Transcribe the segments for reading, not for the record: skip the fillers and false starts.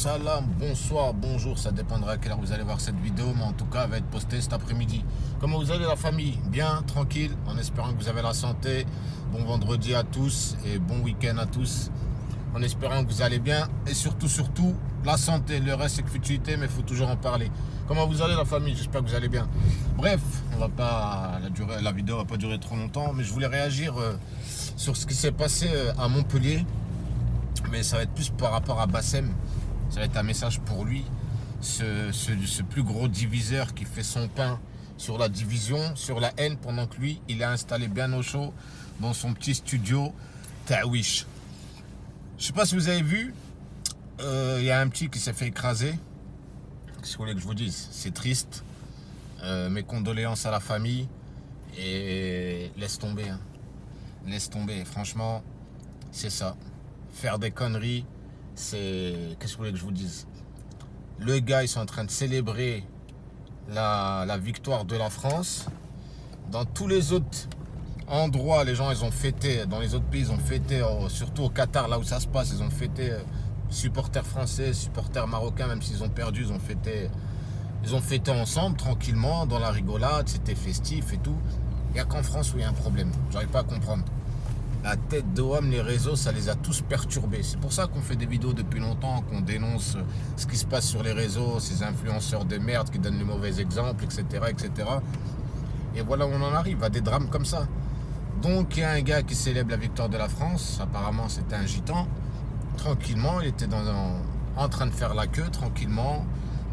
salam, bonsoir, bonjour, ça dépendra à quelle heure vous allez voir cette vidéo, mais en tout cas, elle va être postée cet après-midi. Comment vous allez la famille? Bien, tranquille, en espérant que vous avez la santé. Bon vendredi à tous et bon week-end à tous. En espérant que vous allez bien et surtout, la santé. Le reste, c'est que futilité, mais il faut toujours en parler. Comment vous allez la famille? J'espère que vous allez bien. Bref, la vidéo va pas durer trop longtemps, mais je voulais réagir sur ce qui s'est passé à Montpellier. Mais ça va être plus par rapport à Bassem. Ça va être un message pour lui. Ce plus gros diviseur qui fait son pain sur la division, sur la haine, pendant que lui, il est installé bien au chaud dans son petit studio Tawish. Je sais pas si vous avez vu, il y a un petit qui s'est fait écraser. Si vous voulez que je vous dise, c'est triste. Mes condoléances à la famille. Et laisse tomber. Hein. Laisse tomber. Franchement, c'est ça. Faire des conneries, c'est... Qu'est-ce que vous voulez que je vous dise? Le gars, ils sont en train de célébrer la victoire de la France. Dans tous les autres endroits, les gens, ils ont fêté. Dans les autres pays, ils ont fêté. Surtout au Qatar, là où ça se passe, ils ont fêté. Supporters français, supporters marocains, même s'ils ont perdu, ils ont fêté ensemble, tranquillement, dans la rigolade. C'était festif et tout. Il n'y a qu'en France où il y a un problème. J'arrive pas à comprendre. La tête de homme, les réseaux, ça les a tous perturbés. C'est pour ça qu'on fait des vidéos depuis longtemps, qu'on dénonce ce qui se passe sur les réseaux, ces influenceurs de merde qui donnent les mauvais exemples, etc., etc. Et voilà où on en arrive, à des drames comme ça. Donc, il y a un gars qui célèbre la victoire de la France. Apparemment, c'était un gitan. Tranquillement, il était en train de faire la queue, tranquillement,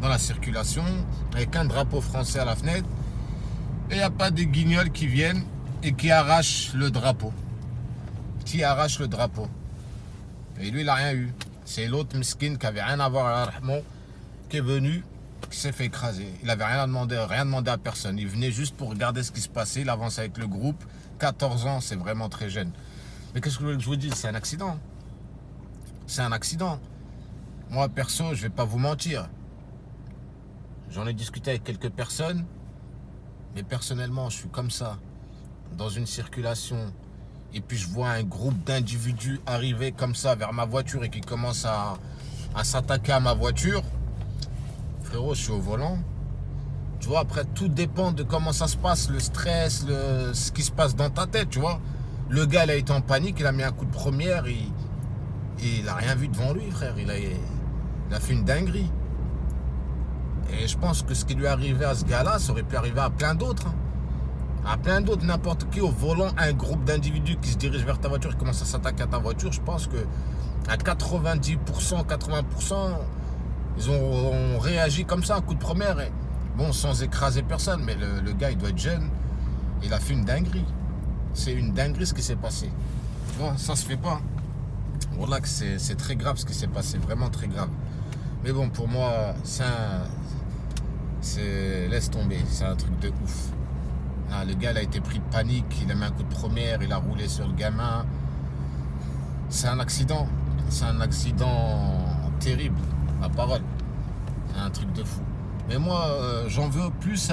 dans la circulation, avec un drapeau français à la fenêtre. Et il n'y a pas des guignols qui viennent et qui arrachent le drapeau. Qui arrache le drapeau. Et lui, il n'a rien eu. C'est l'autre miskin qui avait rien à voir à Rahman, qui est venu, qui s'est fait écraser. Il n'avait rien demandé à personne. Il venait juste pour regarder ce qui se passait. Il avance avec le groupe. 14 ans, c'est vraiment très jeune. Mais qu'est-ce que je vous dis? C'est un accident. C'est un accident. Moi, perso, je ne vais pas vous mentir. J'en ai discuté avec quelques personnes. Mais personnellement, je suis comme ça. Dans une circulation. Et puis je vois un groupe d'individus arriver comme ça vers ma voiture et qui commence à s'attaquer à ma voiture. Frérot, je suis au volant. Tu vois, après, tout dépend de comment ça se passe, le stress, ce qui se passe dans ta tête, tu vois. Le gars, il a été en panique, il a mis un coup de première, et il n'a rien vu devant lui, frère. Il a fait une dinguerie. Et je pense que ce qui lui est arrivé à ce gars-là, ça aurait pu arriver à plein d'autres. Hein. À plein d'autres, n'importe qui au volant, un groupe d'individus qui se dirigent vers ta voiture et commencent à s'attaquer à ta voiture, je pense que à 90%, 80%, ils ont réagi comme ça, un coup de première. Et, bon, sans écraser personne, mais le gars, il doit être jeune. Il a fait une dinguerie. C'est une dinguerie ce qui s'est passé. Tu vois, ça se fait pas. Voilà que c'est très grave ce qui s'est passé, vraiment très grave. Mais bon, pour moi, laisse tomber, c'est un truc de ouf. Ah, le gars, il a été pris de panique, il a mis un coup de première, il a roulé sur le gamin. C'est un accident terrible, ma parole. C'est un truc de fou. Mais moi, j'en veux plus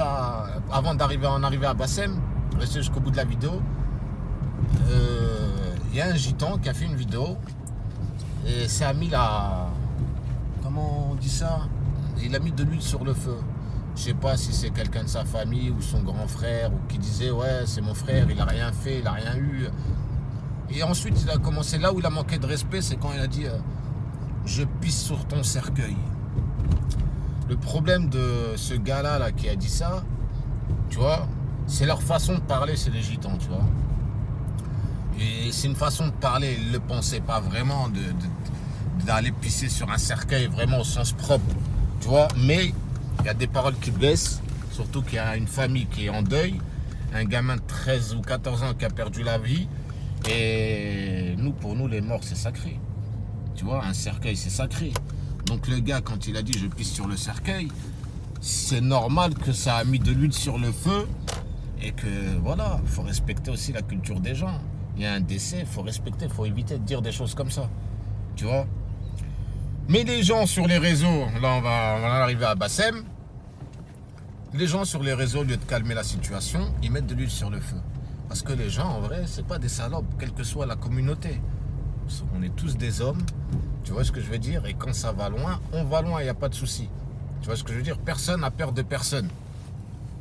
avant d'arriver à Bassem, rester jusqu'au bout de la vidéo. Il y a un gitan qui a fait une vidéo et s'est mis comment on dit ça? Il a mis de l'huile sur le feu. Je sais pas si c'est quelqu'un de sa famille ou son grand frère ou qui disait ouais c'est mon frère, il a rien fait, il a rien eu. Et ensuite il a commencé là où il a manqué de respect, c'est quand il a dit je pisse sur ton cercueil. Le problème de ce gars là qui a dit ça, tu vois, c'est leur façon de parler, c'est les gitans, tu vois. Et c'est une façon de parler, ils ne le pensaient pas vraiment d'aller pisser sur un cercueil vraiment au sens propre, tu vois, mais il y a des paroles qui blessent, surtout qu'il y a une famille qui est en deuil, un gamin de 13 ou 14 ans qui a perdu la vie. Et pour nous, les morts, c'est sacré. Tu vois, un cercueil, c'est sacré. Donc le gars, quand il a dit « je pisse sur le cercueil », c'est normal que ça a mis de l'huile sur le feu. Et que, voilà, il faut respecter aussi la culture des gens. Il y a un décès, il faut respecter, il faut éviter de dire des choses comme ça. Tu vois ? Mais les gens sur les réseaux, là on va en arriver à Bassem, les gens sur les réseaux, au lieu de calmer la situation, ils mettent de l'huile sur le feu. Parce que les gens, en vrai, c'est pas des salopes, quelle que soit la communauté. On est tous des hommes, tu Tu vois ce que je veux dire? Et quand ça va loin, on va loin, il n'y a pas de souci. Tu vois ce que je veux dire? Personne n'a peur de personne.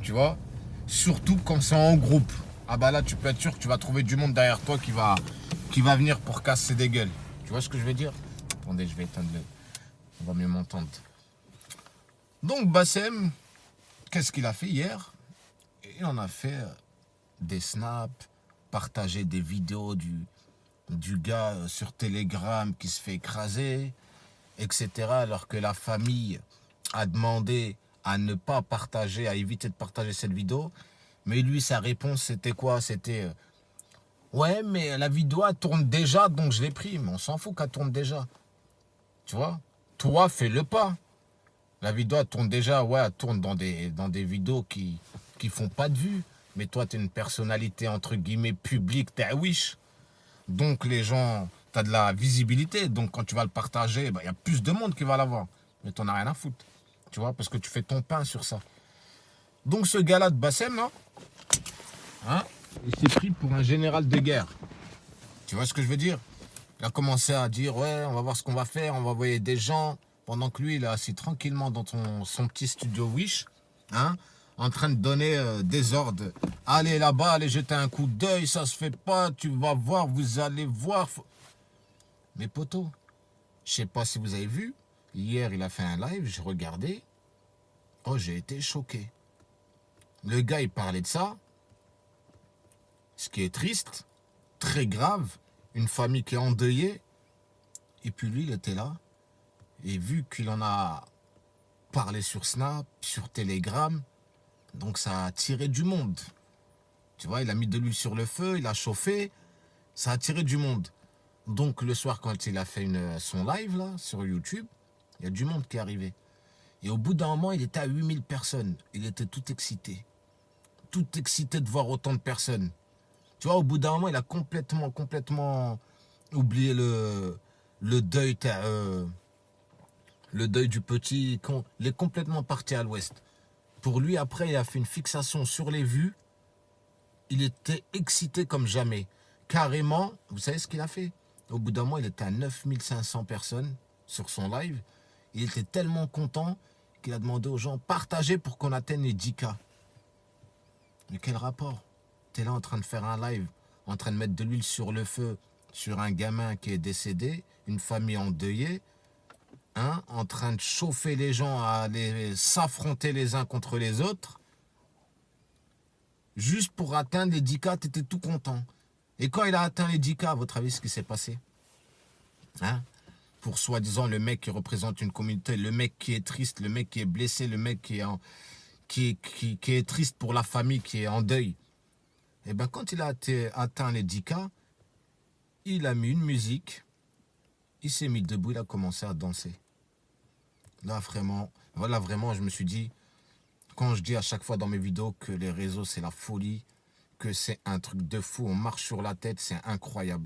Tu vois? Surtout quand c'est en groupe. Ah bah là, tu peux être sûr que tu vas trouver du monde derrière toi qui va venir pour casser des gueules. Tu vois ce que je veux dire? Attendez, je vais éteindre le... On va mieux m'entendre. Donc Bassem, qu'est-ce qu'il a fait hier? Il en a fait des snaps, partager des vidéos du gars sur Telegram qui se fait écraser, etc. Alors que la famille a demandé à ne pas partager, à éviter de partager cette vidéo. Mais lui, sa réponse, c'était quoi? C'était ouais, mais la vidéo, elle tourne déjà, donc je l'ai pris. Mais on s'en fout qu'elle tourne déjà. Tu vois? Toi, fais-le pas. La vidéo, elle tourne déjà, ouais, elle tourne dans des vidéos qui font pas de vues. Mais toi, tu es une personnalité, entre guillemets, publique, t'es un Wish. Donc, les gens, tu as de la visibilité. Donc, quand tu vas le partager, bah, y a plus de monde qui va l'avoir. Mais t'en as rien à foutre. Tu vois, parce que tu fais ton pain sur ça. Donc, ce gars-là de Bassem, là, hein, il s'est pris pour un général de guerre. Tu vois ce que je veux dire? Il a commencé à dire, ouais, on va voir ce qu'on va faire, on va envoyer des gens. Pendant que lui, il est assis tranquillement dans son petit studio Wish, hein, en train de donner des ordres. Allez là-bas, allez jeter un coup d'œil, ça se fait pas, tu vas voir, vous allez voir. Mes potos, je sais pas si vous avez vu, hier il a fait un live, j'ai regardé. Oh, j'ai été choqué. Le gars, il parlait de ça. Ce qui est triste, très grave, une famille qui est endeuillée. Et puis lui, il était là. Et vu qu'il en a parlé sur Snap, sur Telegram, donc ça a attiré du monde. Tu vois, il a mis de l'huile sur le feu, il a chauffé, ça a attiré du monde. Donc le soir, quand il a fait son live là, sur YouTube, il y a du monde qui est arrivé. Et au bout d'un moment, il était à 8000 personnes. Il était tout excité. Tout excité de voir autant de personnes. Tu vois, au bout d'un moment, il a complètement oublié le deuil... le deuil du petit, il est complètement parti à l'ouest. Pour lui, après, il a fait une fixation sur les vues. Il était excité comme jamais. Carrément, vous savez ce qu'il a fait? Au bout d'un mois, il était à 9500 personnes sur son live. Il était tellement content qu'il a demandé aux gens de partager pour qu'on atteigne les 10K. Mais quel rapport? Tu es là en train de faire un live, en train de mettre de l'huile sur le feu, sur un gamin qui est décédé, une famille endeuillée, hein, en train de chauffer les gens à s'affronter les uns contre les autres. Juste pour atteindre les 10K, tu étais tout content. Et quand il a atteint les 10K, à votre avis, ce qui s'est passé, hein? Pour soi-disant le mec qui représente une communauté, le mec qui est triste, le mec qui est blessé, le mec qui est triste pour la famille, qui est en deuil. Et bien quand il a atteint les 10K, il a mis une musique, il s'est mis debout, il a commencé à danser. Là vraiment, je me suis dit, quand je dis à chaque fois dans mes vidéos que les réseaux c'est la folie, que c'est un truc de fou, on marche sur la tête, c'est incroyable.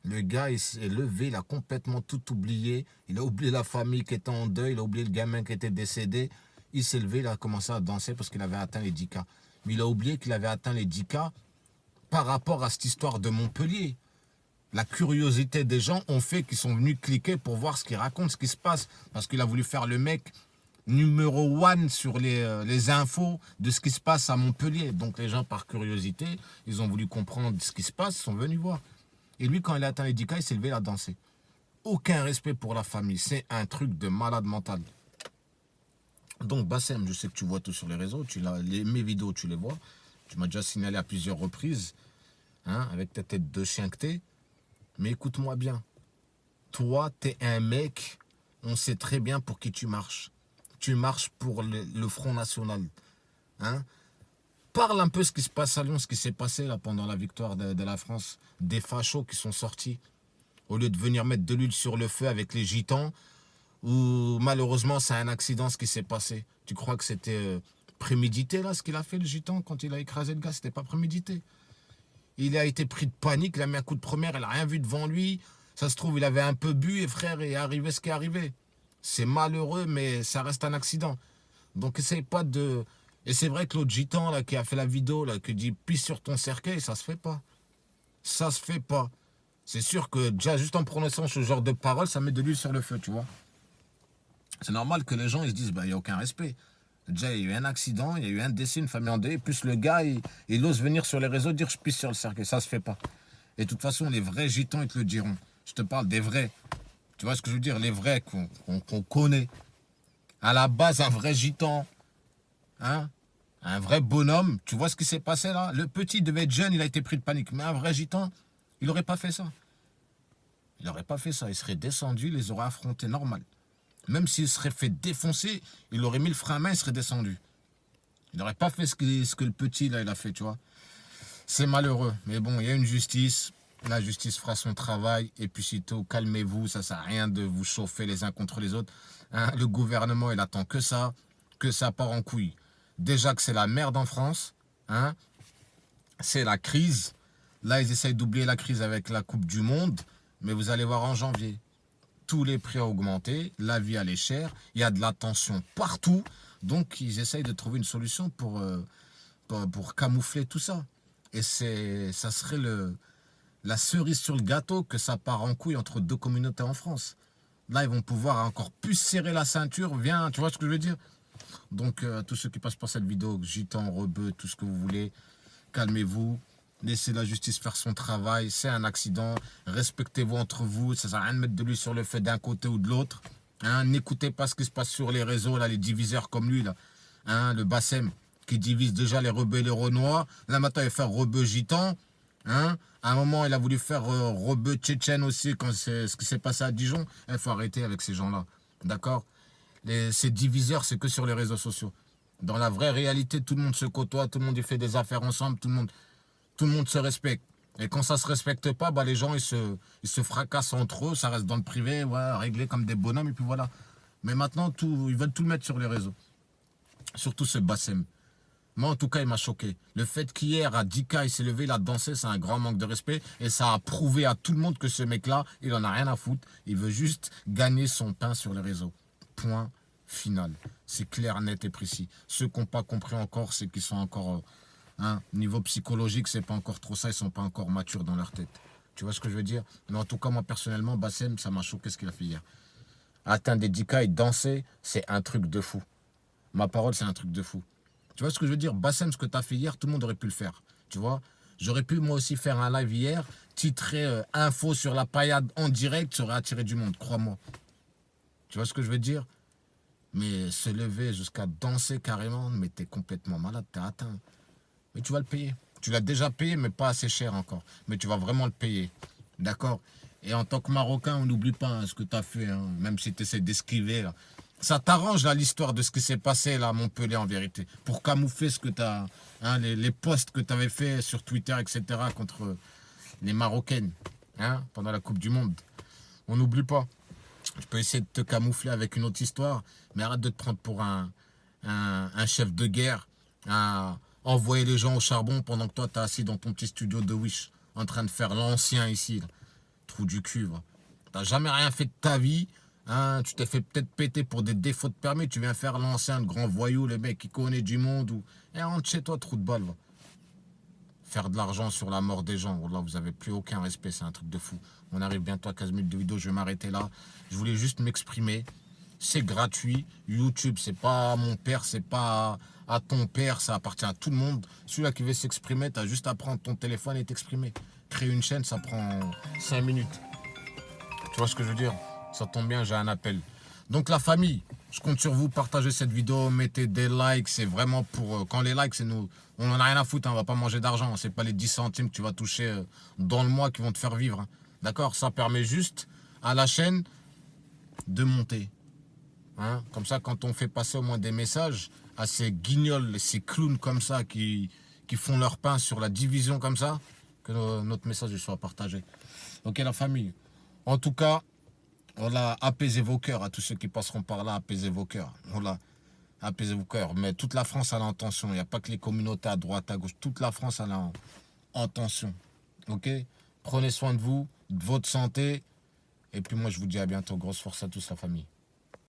Le gars, il s'est levé, il a complètement tout oublié. Il a oublié la famille qui était en deuil, il a oublié le gamin qui était décédé. Il s'est levé, il a commencé à danser parce qu'il avait atteint les 10K. Mais il a oublié qu'il avait atteint les 10K par rapport à cette histoire de Montpellier. La curiosité des gens ont fait qu'ils sont venus cliquer pour voir ce qu'il raconte, ce qui se passe. Parce qu'il a voulu faire le mec numéro 1 sur les infos de ce qui se passe à Montpellier. Donc les gens, par curiosité, ils ont voulu comprendre ce qui se passe, ils sont venus voir. Et lui, quand il a atteint les 10K, il s'est levé, il a dansé. Aucun respect pour la famille. C'est un truc de malade mental. Donc, Bassem, je sais que tu vois tout sur les réseaux. Mes vidéos, tu les vois. Tu m'as déjà signalé à plusieurs reprises, hein, avec ta tête de chien que t'es. Mais écoute-moi bien. Toi, t'es un mec, on sait très bien pour qui tu marches. Tu marches pour le Front National. Hein? Parle un peu ce qui se passe à Lyon, ce qui s'est passé là pendant la victoire de la France. Des fachos qui sont sortis. Au lieu de venir mettre de l'huile sur le feu avec les gitans, où malheureusement c'est un accident ce qui s'est passé. Tu crois que c'était prémédité là ce qu'il a fait le gitan quand il a écrasé le gars? C'était pas prémédité. Il a été pris de panique, il a mis un coup de première, il n'a rien vu devant lui. Ça se trouve, il avait un peu bu et frère, il est arrivé ce qui est arrivé. C'est malheureux, mais ça reste un accident. Donc essaye pas de... Et c'est vrai que l'autre gitan là, qui a fait la vidéo, là, qui dit « pisse sur ton cercueil », ça se fait pas. Ça se fait pas. c'est sûr que déjà, juste en prononçant ce genre de paroles, ça met de l'huile sur le feu, tu vois. C'est normal que les gens ils se disent, bah, il n'y a aucun respect. Déjà, il y a eu un accident, il y a eu un décès, une famille en deuil, plus le gars, il ose venir sur les réseaux dire je pisse sur le cercueil. Ça se fait pas. Et de toute façon, les vrais gitans, ils te le diront. Je te parle des vrais. Tu vois ce que je veux dire? Les vrais qu'on connaît. À la base, un vrai gitan, hein, un vrai bonhomme, tu vois ce qui s'est passé là? Le petit devait être jeune, il a été pris de panique. Mais un vrai gitan, il n'aurait pas fait ça. Il n'aurait pas fait ça. Il serait descendu, il les aurait affrontés normal. Même s'il serait fait défoncer, il aurait mis le frein à main, il serait descendu. Il n'aurait pas fait ce que le petit là, il a fait, tu vois. C'est malheureux. Mais bon, il y a une justice. La justice fera son travail. Et puis sitôt, calmez-vous. Ça ne sert à rien de vous chauffer les uns contre les autres. Hein, le gouvernement, il attend que ça part en couille. Déjà que c'est la merde en France. Hein, c'est la crise. Là, ils essayent d'oublier la crise avec la Coupe du Monde. Mais vous allez voir en janvier. Tous les prix ont augmenté. La vie, elle est chère. Il y a de la tension partout. Donc, ils essayent de trouver une solution pour camoufler tout ça. Et ça serait la cerise sur le gâteau que ça part en couille entre deux communautés en France. Là, ils vont pouvoir encore plus serrer la ceinture. Viens, tu vois ce que je veux dire? Donc, tous ceux qui passent par cette vidéo, gitans, rebeux, tout ce que vous voulez, calmez-vous. Laissez la justice faire son travail. C'est un accident. Respectez-vous entre vous. Ça ne sert à rien de mettre de l'huile sur le feu d'un côté ou de l'autre. Hein, n'écoutez pas ce qui se passe sur les réseaux, là, les diviseurs comme lui, là. Hein, le Bassem, qui divise déjà les rebeux et les renois. Là, maintenant, il va faire rebeu gitan. Hein, à un moment, il a voulu faire rebeu tchétchène aussi, quand c'est ce qui s'est passé à Dijon. Il faut arrêter avec ces gens-là. D'accord? Ces diviseurs, c'est que sur les réseaux sociaux. Dans la vraie réalité, tout le monde se côtoie, tout le monde y fait des affaires ensemble, tout le monde se respecte. Et quand ça ne se respecte pas, bah, les gens, ils se fracassent entre eux, ça reste dans le privé, ouais, réglé comme des bonhommes, et puis voilà. Mais maintenant, ils veulent tout mettre sur les réseaux. Surtout ce Bassem. Moi, en tout cas, il m'a choqué. Le fait qu'hier, à 10K, il s'est levé, il a dansé, c'est un grand manque de respect. Et ça a prouvé à tout le monde que ce mec-là, il en a rien à foutre. Il veut juste gagner son pain sur les réseaux. Point final. C'est clair, net et précis. Ceux qui n'ont pas compris encore, c'est qu'ils sont encore... niveau psychologique, c'est pas encore trop ça, ils sont pas encore matures dans leur tête. Tu vois ce que je veux dire? Mais en tout cas, moi personnellement, Bassem, ça m'a choqué ce qu'il a fait hier. Atteindre des 10K et danser, c'est un truc de fou. Ma parole, c'est un truc de fou. Tu vois ce que je veux dire? Bassem, ce que tu as fait hier, tout le monde aurait pu le faire. Tu vois? J'aurais pu moi aussi faire un live hier, titrer info sur la paillade en direct, ça aurait attiré du monde, crois-moi. Tu vois ce que je veux dire? Mais se lever jusqu'à danser carrément, mais t'es complètement malade, t'es atteint. Mais tu vas le payer. Tu l'as déjà payé, mais pas assez cher encore. Mais tu vas vraiment le payer. D'accord? Et en tant que Marocain, on n'oublie pas hein, ce que tu as fait, hein, même si tu essaies d'esquiver. Là. Ça t'arrange là l'histoire de ce qui s'est passé là à Montpellier en vérité. Pour camoufler ce que tu as, hein, les posts que tu avais fait sur Twitter, etc. contre les Marocaines hein, pendant la Coupe du Monde. On n'oublie pas. Tu peux essayer de te camoufler avec une autre histoire, mais arrête de te prendre pour un chef de guerre, envoyer les gens au charbon pendant que toi, tu es assis dans ton petit studio de Wish, en train de faire l'ancien ici. Là. Trou du cul, va. T'as jamais rien fait de ta vie. Hein, tu t'es fait peut-être péter pour des défauts de permis. Tu viens faire l'ancien, le grand voyou, le mec qui connaît du monde. Et rentre chez toi, trou de balle, va. Faire de l'argent sur la mort des gens. Là, vous n'avez plus aucun respect, c'est un truc de fou. On arrive bientôt à 15 minutes de vidéo, je vais m'arrêter là. Je voulais juste m'exprimer. C'est gratuit. YouTube, c'est pas à mon père, c'est pas à ton père, ça appartient à tout le monde. Celui-là qui veut s'exprimer, tu as juste à prendre ton téléphone et t'exprimer. Créer une chaîne, ça prend 5 minutes. Tu vois ce que je veux dire? Ça tombe bien, j'ai un appel. Donc la famille, je compte sur vous, partagez cette vidéo, mettez des likes, c'est vraiment pour... quand les likes, c'est nous, on n'en a rien à foutre, hein, on va pas manger d'argent, c'est pas les 10 centimes que tu vas toucher dans le mois qui vont te faire vivre. Hein. D'accord? Ça permet juste à la chaîne de monter. Hein? Comme ça, quand on fait passer au moins des messages à ces guignols, ces clowns comme ça qui font leur pain sur la division comme ça, que notre message soit partagé. Ok la famille. En tout cas, voilà, apaisez vos cœurs à tous ceux qui passeront par là, apaisez vos cœurs. Voilà, apaisez vos cœurs. Mais toute la France a l'intention. Il n'y a pas que les communautés à droite, à gauche. Toute la France a l'intention. Ok? Prenez soin de vous, de votre santé. Et puis moi, je vous dis à bientôt. Grosse force à tous, la famille.